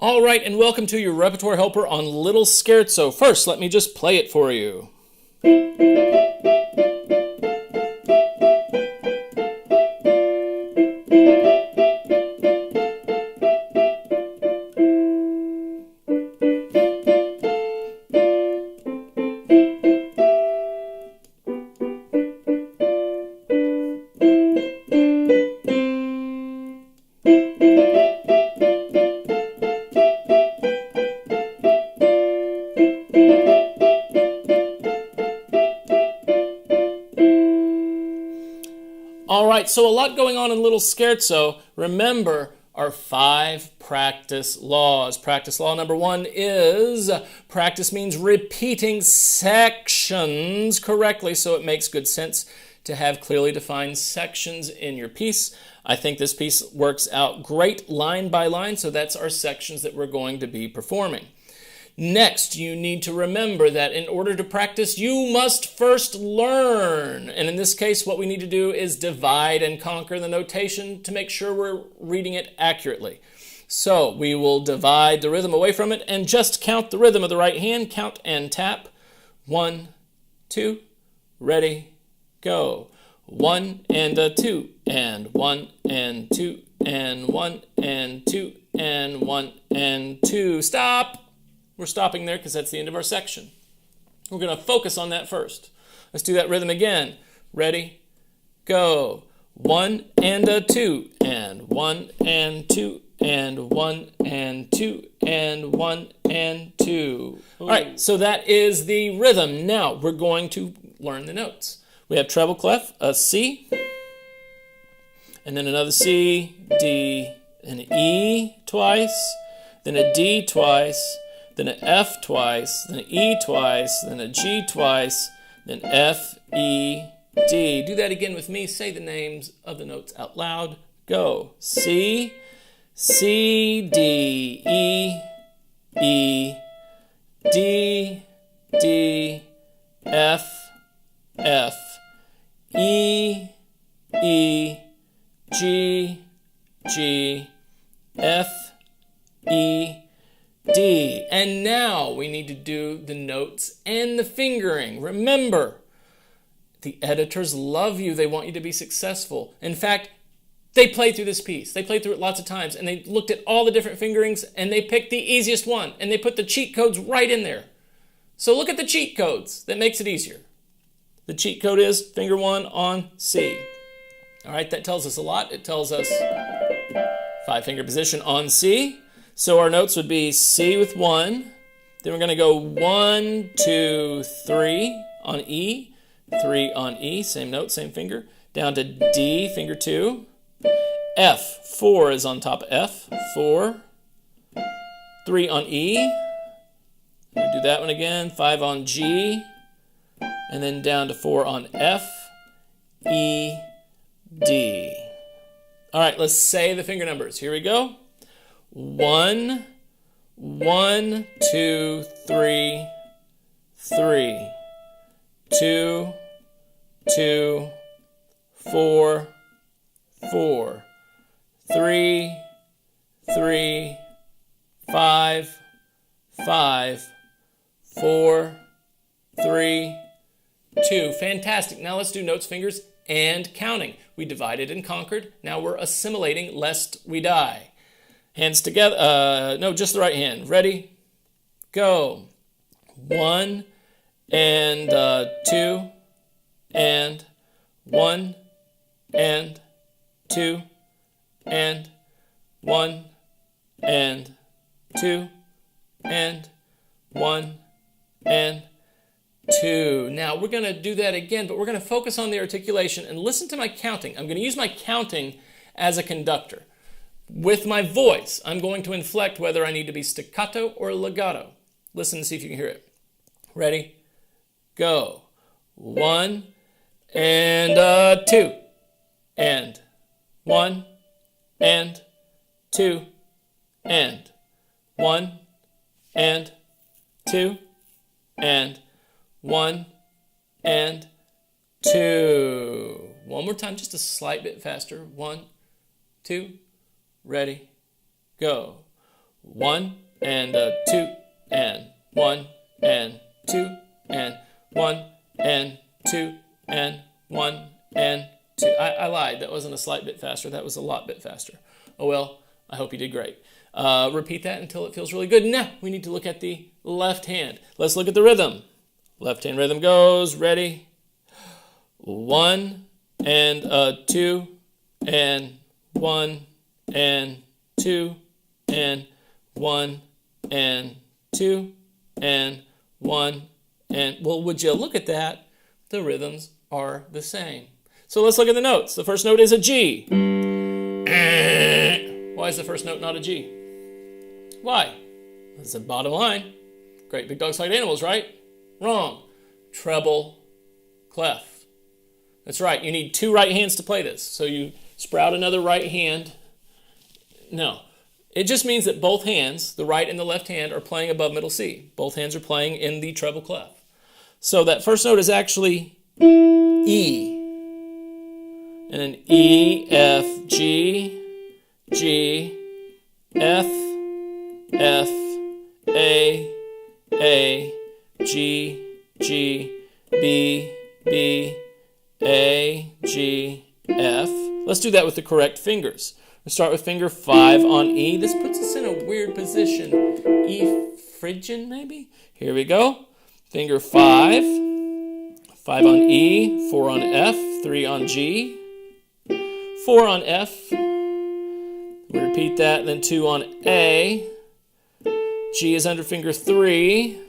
All right, and welcome to your Repertoire Helper on Little Scherzo. First, let me just play it for you. All right, so a lot going on in Little Scherzo. Remember our 5 practice laws. Practice law number 1 is practice means repeating sections correctly, so it makes good sense to have clearly defined sections in your piece. I think this piece works out great line by line, so that's our sections that we're going to be performing. Next, you need to remember that in order to practice, you must first learn. And in this case, what we need to do is divide and conquer the notation to make sure we're reading it accurately. So we will divide the rhythm away from it and just count the rhythm of the right hand. Count and tap. 1, 2, ready, go. 1 and a 2 and 1 and 2 and 1 and 2 and 1 and 2. Stop. We're stopping there because that's the end of our section. We're going to focus on that first. Let's do that rhythm again. Ready, go. 1 and a 2 and 1 and 2 and 1 and 2 and 1 and 2. All right, so that is the rhythm. Now we're going to learn the notes. We have treble clef, a C, and then another C, D, an E twice, then a D twice, then an F twice, then an E twice, then a G twice, then F, E, D. Do that again with me. Say the names of the notes out loud. Go. C, C, D, E, E, D, D, F, F, E, E, G, G, F, E, D. And now we need to do the notes and the fingering. Remember, the editors love you. They want you to be successful. In fact, they played through this piece. They played through it lots of times, and they looked at all the different fingerings, and they picked the easiest one, and they put the cheat codes right in there. So look at the cheat codes. That makes it easier. The cheat code is finger 1 on C. All right, that tells us a lot. It tells us 5-finger position on C. So our notes would be C with 1. Then we're going to go 1, 2, 3 on E. 3 on E, same note, same finger. Down to D, finger 2. F, 4 is on top of F. 4. 3 on E. We do that one again. 5 on G. And then down to 4 on F, E, D. All right, let's say the finger numbers. Here we go. 1, 1, 2, 3, 3, 2, 2, 4, 4, 3, 3, 5, 5, 4, 3, 2. Fantastic. Now let's do notes, fingers, and counting. We divided and conquered. Now we're assimilating lest we die. Hands together. No, just the right hand. Ready? Go. 1 and 2 and 1 and 2 and 1 and 2 and 1 and 2. Now we're going to do that again, but we're going to focus on the articulation and listen to my counting. I'm going to use my counting as a conductor. With my voice, I'm going to inflect whether I need to be staccato or legato. Listen and see if you can hear it. Ready? Go. 1 and 2 and 1 and 2 and 1 and 2 and 1 and 2. One more time, just a slight bit faster. 1, 2, ready, go. 1 and 2 and 1 and 2 and 1 and 2 and 1 and 2. I lied. That wasn't a slight bit faster. That was a lot bit faster. Oh well, I hope you did great. Repeat that until it feels really good. Now we need to look at the left hand. Let's look at the rhythm. Left hand rhythm goes, ready? 1 and 2 and 1 and 2 and 1 and 2 and 1 and, well, would you look at that? The rhythms are the same. So let's look at the notes. The first note is a G. Why is the first note not a G? Why? That's the bottom line. Great big dogs fight animals, right? Wrong. Treble clef. That's right. You need 2 right hands to play this. So you sprout another right hand. No. It just means that both hands, the right and the left hand, are playing above middle C. Both hands are playing in the treble clef. So that first note is actually E. And then E, F, G, G, F, F, A, G, G, B, B, A, G, F. Let's do that with the correct fingers. We'll start with finger 5 on E. This puts us in a weird position. E Phrygian, maybe? Here we go. Finger 5. 5 on E, 4 on F, 3 on G, 4 on F. We repeat that, then 2 on A. G is under finger 3.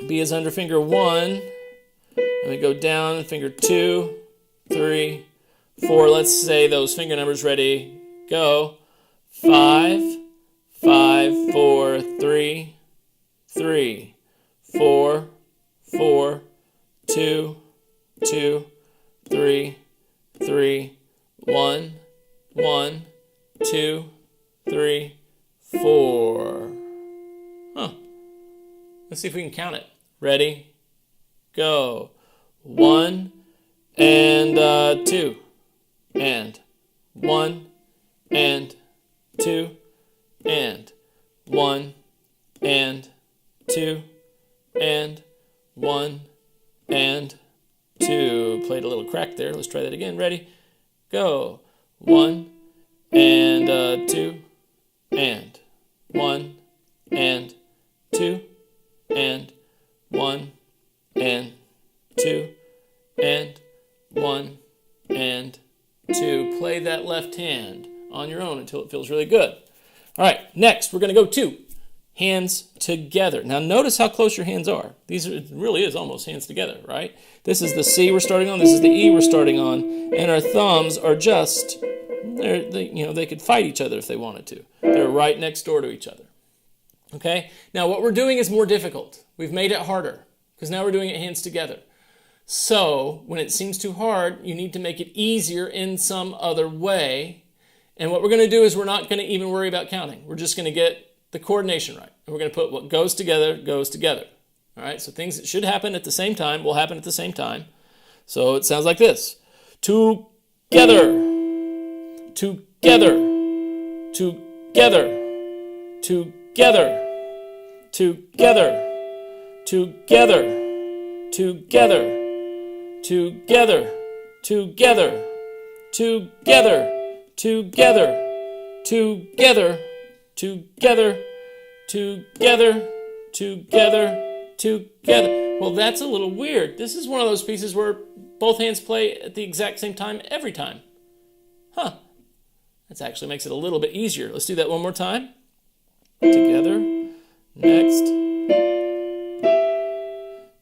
B is under finger 1. And we go down, finger 2, 3, 4. Let's say those finger numbers. Ready, go. 5, 5, 4, 3, 3, 4, 4, 2, 2, 3, 3, 1, 1, 2, 3, 4. Let's see if we can count it. Ready, go. 1 and 2 and 1 and 2 and 1 and 2 and 1 and 2. Played a little crack there. Let's try that again. Ready, go. 1 and 2 and 1 and 2 and 1 and 2 and 1 and 2. Play that left hand on your own until it feels really good. All right, next we're going to go to hands together. Now notice how close your hands are. It really is almost hands together, right? This is the C we're starting on, this is the E we're starting on, and our thumbs are just, they could fight each other if they wanted to. They're right next door to each other. Okay? Now what we're doing is more difficult. We've made it harder because now we're doing it hands together. So when it seems too hard, you need to make it easier in some other way. And what we're going to do is we're not going to even worry about counting. We're just going to get the coordination right. And we're going to put what goes together, goes together. All right? So things that should happen at the same time will happen at the same time. So it sounds like this. Together. Together. Together. Together. Together. Together. Together. Together. Together. Together. Together. Together. Together. Together. Together. Together. Well, that's a little weird. This is one of those pieces where both hands play at the exact same time every time. That actually makes it a little bit easier. Let's do that one more time. Together. Next.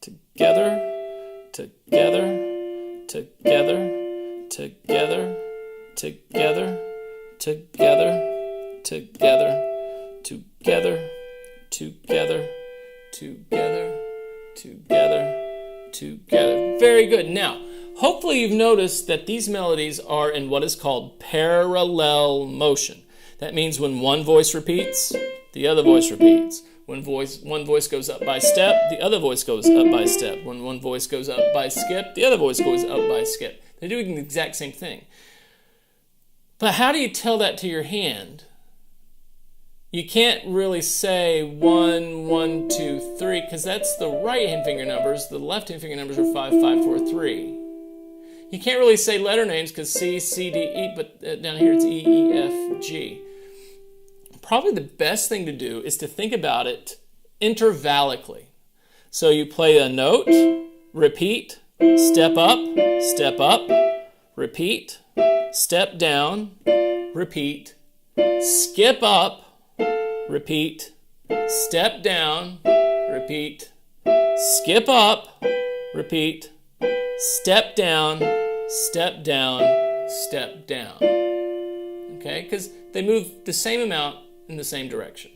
Together. Together. Together. Together. Together. Together. Together. Together. Together. Together. Together. Together. Very good. Now, hopefully you've noticed that these melodies are in what is called parallel motion. That means when one voice repeats, the other voice repeats. When one voice goes up by step, the other voice goes up by step. When one voice goes up by skip, the other voice goes up by skip. They're doing the exact same thing. But how do you tell that to your hand? you can't really say 1, 1, 2, 3, because that's the right-hand finger numbers. The left-hand finger numbers are 5, 5, 4, 3. You can't really say letter names because C, C, D, E, but down here it's E, E, F, G. Probably the best thing to do is to think about it intervallically. So you play a note, repeat, step up, repeat, step down, repeat, skip up, repeat, step down, repeat, skip up, repeat, step down, step down, step down. Okay, because they move the same amount in the same direction.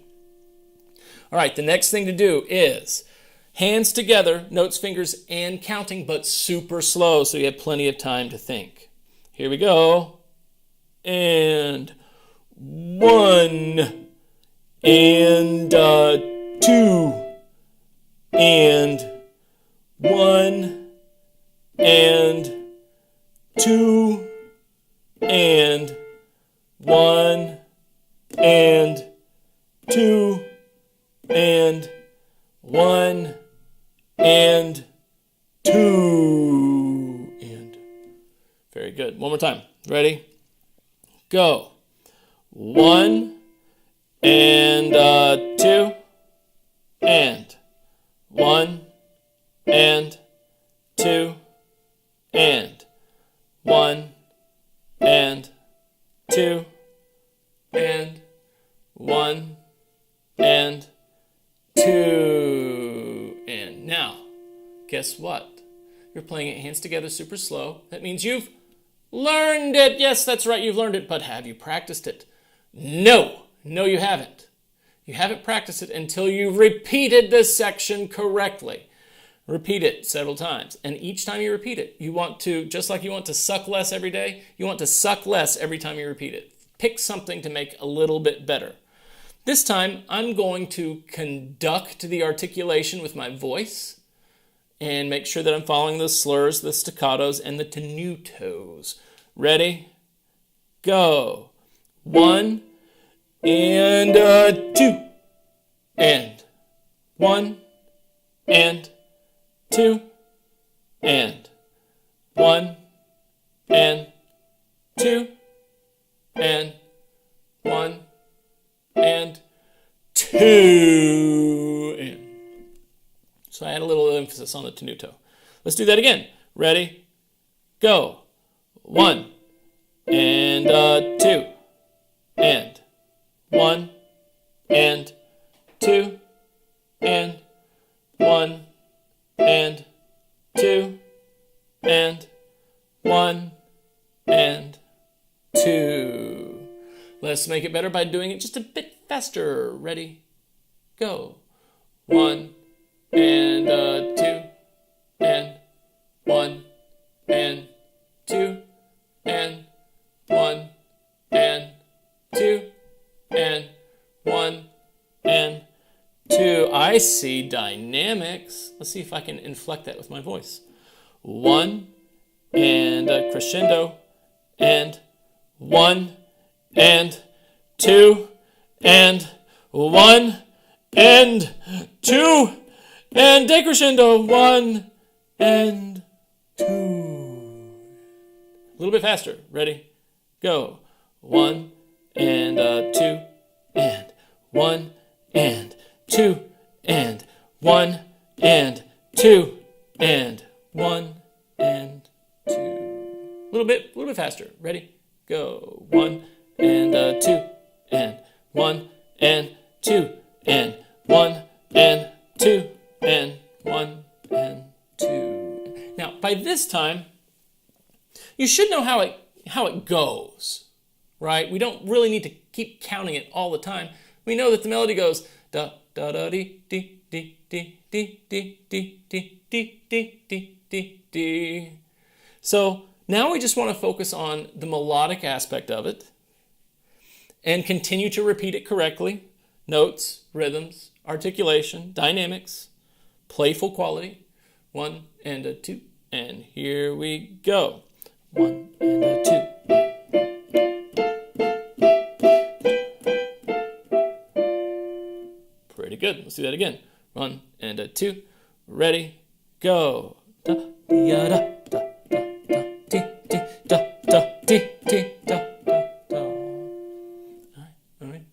All right, the next thing to do is hands together, notes, fingers, and counting, but super slow so you have plenty of time to think. Here we go. And 1, and 2, and 1, and 2, and 1, and 2, and 1, and 2, and. Very good. One more time. Ready? Go. 1, and 2, and 1, and 2, and 1, and 2, and 1, and 2, and now, guess what? You're playing it hands together super slow. That means you've learned it. Yes, that's right, you've learned it, but have you practiced it? No, you haven't. You haven't practiced it until you repeated this section correctly. Repeat it several times, and each time you repeat it, you want to, just like you want to suck less every day, you want to suck less every time you repeat it. Pick something to make a little bit better. This time, I'm going to conduct the articulation with my voice and make sure that I'm following the slurs, the staccatos, and the tenutos. Ready? Go. 1, and 2, and 1, and 2, and 1, and 2, and 1, and 2, and. So I had a little emphasis on the tenuto. Let's do that again. Ready? Go. 1, and 2, and 1, and 2, and 1, and 2, and 1, and 2. Let's make it better by doing it just a bit faster. Ready? Go. 1, and 2, and 1, and 2, and 1, and 2, and 1, and 2. I see dynamics. Let's see if I can inflect that with my voice. 1, and crescendo, and 1, and 2, and 1, and 2, and decrescendo, 1, and 2. A little bit faster. Ready? Go. 1, and 2, and 1, and 2, and 1, and 2, and 1, and 2. A little bit faster. Ready? Go. 1, and 2, and 1, and 2, and 1, and 2, and 1, and 2. Now, by this time, you should know how it goes, right? We don't really need to keep counting it all the time. We know that the melody goes da da da dee dee dee dee dee dee dee dee dee dee dee dee dee. So now we just want to focus on the melodic aspect of it and continue to repeat it correctly. Notes, rhythms, articulation, dynamics, playful quality. 1, and 2, and here we go. 1, and 2. Very good. Let's do that again. 1 and a 2. Ready, go. Da, da, da, da, da, da, ti, ti, da, da, ti, ti, da, da, da. All right.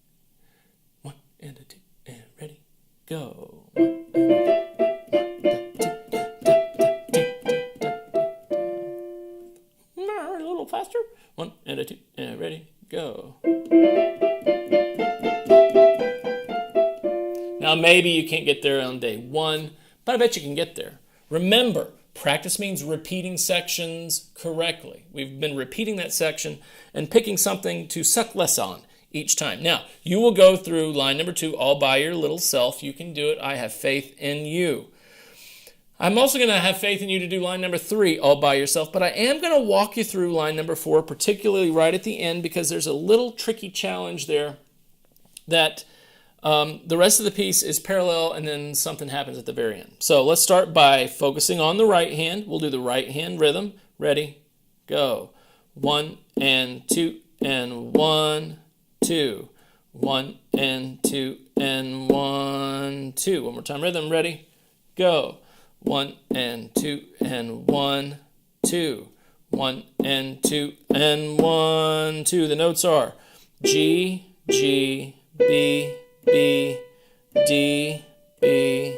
1 and a 2, and ready, go. 1 and a little faster. 1 and a 2, and ready, go. Now, maybe you can't get there on day 1, but I bet you can get there. Remember, practice means repeating sections correctly. We've been repeating that section and picking something to suck less on each time. Now, you will go through line number 2 all by your little self. You can do it. I have faith in you. I'm also going to have faith in you to do line number 3 all by yourself, but I am going to walk you through line number 4, particularly right at the end, because there's a little tricky challenge there that the rest of the piece is parallel and then something happens at the very end. So let's start by focusing on the right hand. We'll do the right hand rhythm. Ready, go. 1 and 2 and 1, 2. 1 and 2 and 1, 2. One more time. Rhythm. Ready, go. 1 and 2 and 1, 2. 1 and 2 and 1, 2. The notes are G, G, B, B, D, B,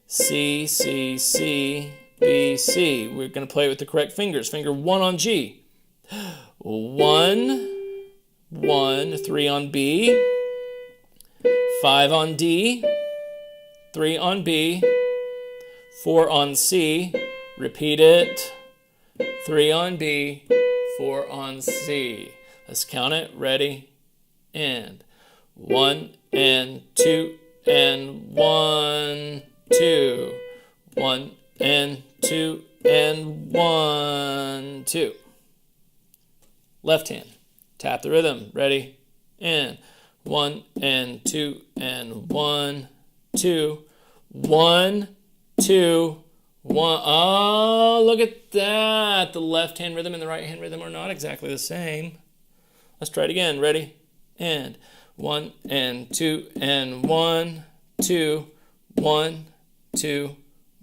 C, C, C, B, C. We're going to play it with the correct fingers. Finger 1 on G. 1, 1, 3 on B, 5 on D, 3 on B, 4 on C. Repeat it. 3 on B, 4 on C. Let's count it. Ready, and 1 and 2 and 1, 2. 1 and 2 and 1, 2. Left hand. Tap the rhythm. Ready, and 1 and 2 and 1, 2. 1, 2, 1. Oh, look at that. The left hand rhythm and the right hand rhythm are not exactly the same. Let's try it again. Ready, and 1 and 2 and 1, 2, 1, 2,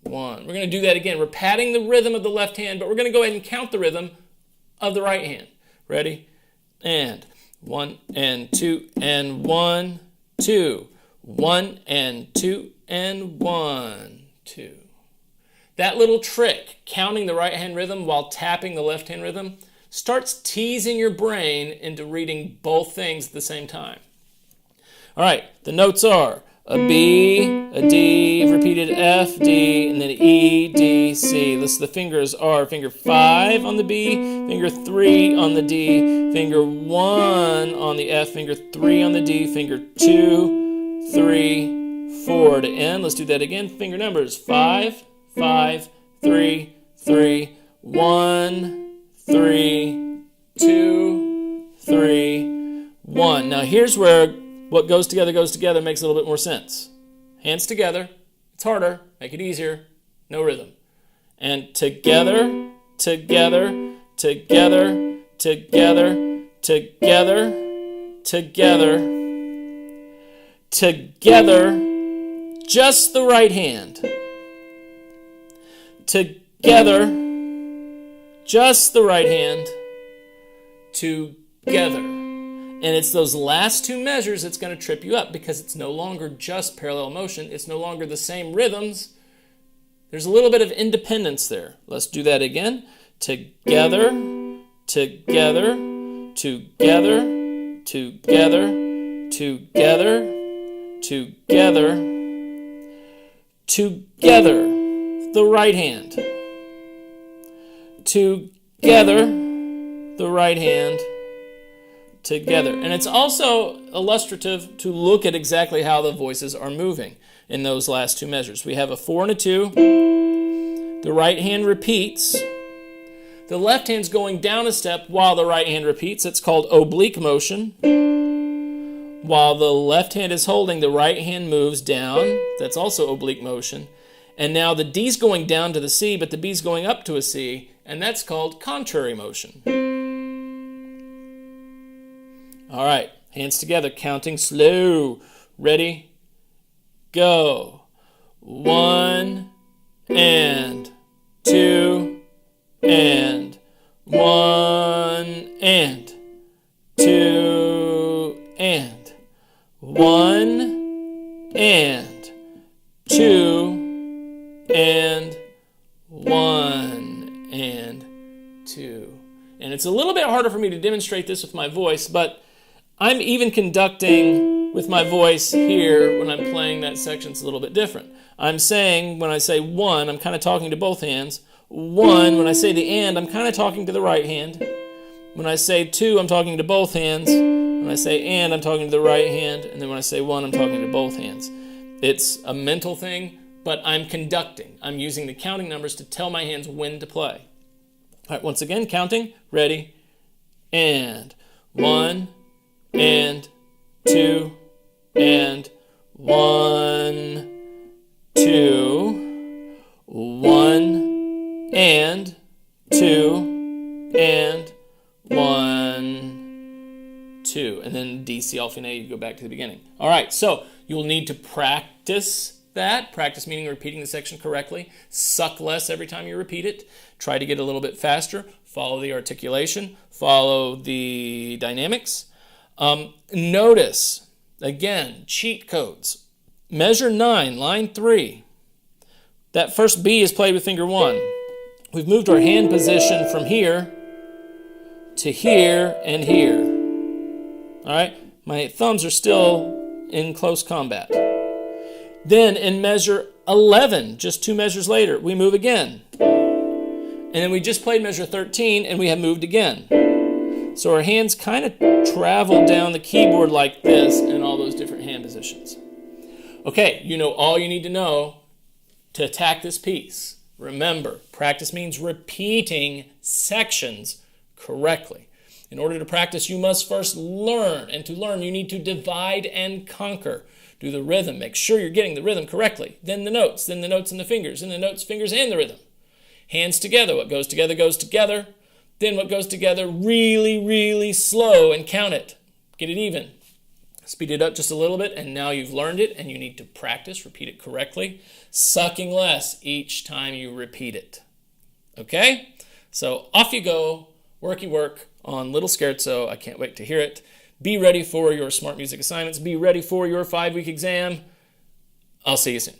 1. We're going to do that again. We're patting the rhythm of the left hand, but we're going to go ahead and count the rhythm of the right hand. Ready? And 1 and 2 and 1, 2. 1 and 2 and 1, 2. That little trick, counting the right hand rhythm while tapping the left hand rhythm, starts teasing your brain into reading both things at the same time. All right, the notes are a B, a D, repeated F, D, and then E, D, C. The fingers are finger 5 on the B, finger 3 on the D, finger 1 on the F, finger 3 on the D, finger 2, 3, 4 to end. Let's do that again. Finger numbers 5, 5, 3, 3, 1, 3, 2, 3, 1. Now here's where what goes together makes a little bit more sense. Hands together. It's harder. Make it easier. No rhythm. And together, together, together, together, together, together, together, just the right hand. Together, just the right hand. Together. And it's those last two measures that's going to trip you up because it's no longer just parallel motion. It's no longer the same rhythms. There's a little bit of independence there. Let's do that again. Together, together, together, together, together, together, together. The right hand. Together, the right hand. Together. And it's also illustrative to look at exactly how the voices are moving in those last two measures. We have a 4 and a 2. The right hand repeats. The left hand's going down a step while the right hand repeats. It's called oblique motion. While the left hand is holding, the right hand moves down. That's also oblique motion. And now the D's going down to the C, but the B's going up to a C, and that's called contrary motion. All right, hands together, counting slow. Ready, go. 1 and 2 and 1 and 2 and 1 and 2 and 1 and 2. And it's a little bit harder for me to demonstrate this with my voice, but I'm even conducting with my voice here when I'm playing that section. It's a little bit different. I'm saying, when I say 1, I'm kind of talking to both hands. 1, when I say the and, I'm kind of talking to the right hand. When I say 2, I'm talking to both hands. When I say and, I'm talking to the right hand. And then when I say 1, I'm talking to both hands. It's a mental thing, but I'm conducting. I'm using the counting numbers to tell my hands when to play. All right, once again, counting, ready, and 1, and 2, and 1, 2, 1, and 2, and 1, 2. And then D, C, All, Fi, Na, you go back to the beginning. All right, so you'll need to practice that. Practice meaning repeating the section correctly. Suck less every time you repeat it. Try to get a little bit faster. Follow the articulation. Follow the dynamics. Notice, again, cheat codes. Measure 9, line 3. That first B is played with finger 1. We've moved our hand position from here to here and here. All right? My thumbs are still in close combat. Then in measure 11, just 2 measures later, we move again. And then we just played measure 13 and we have moved again. So our hands kind of travel down the keyboard like this in all those different hand positions. Okay, you know all you need to know to attack this piece. Remember, practice means repeating sections correctly. In order to practice, you must first learn. And to learn, you need to divide and conquer. Do the rhythm. Make sure you're getting the rhythm correctly. Then the notes and the fingers, and the notes, fingers, and the rhythm. Hands together. What goes together goes together. Then what goes together really, really slow, and count it. Get it even. Speed it up just a little bit, and now you've learned it, and you need to practice, repeat it correctly, sucking less each time you repeat it. Okay? So off you go, worky work on Little Scherzo. I can't wait to hear it. Be ready for your smart music assignments. Be ready for your 5-week exam. I'll see you soon.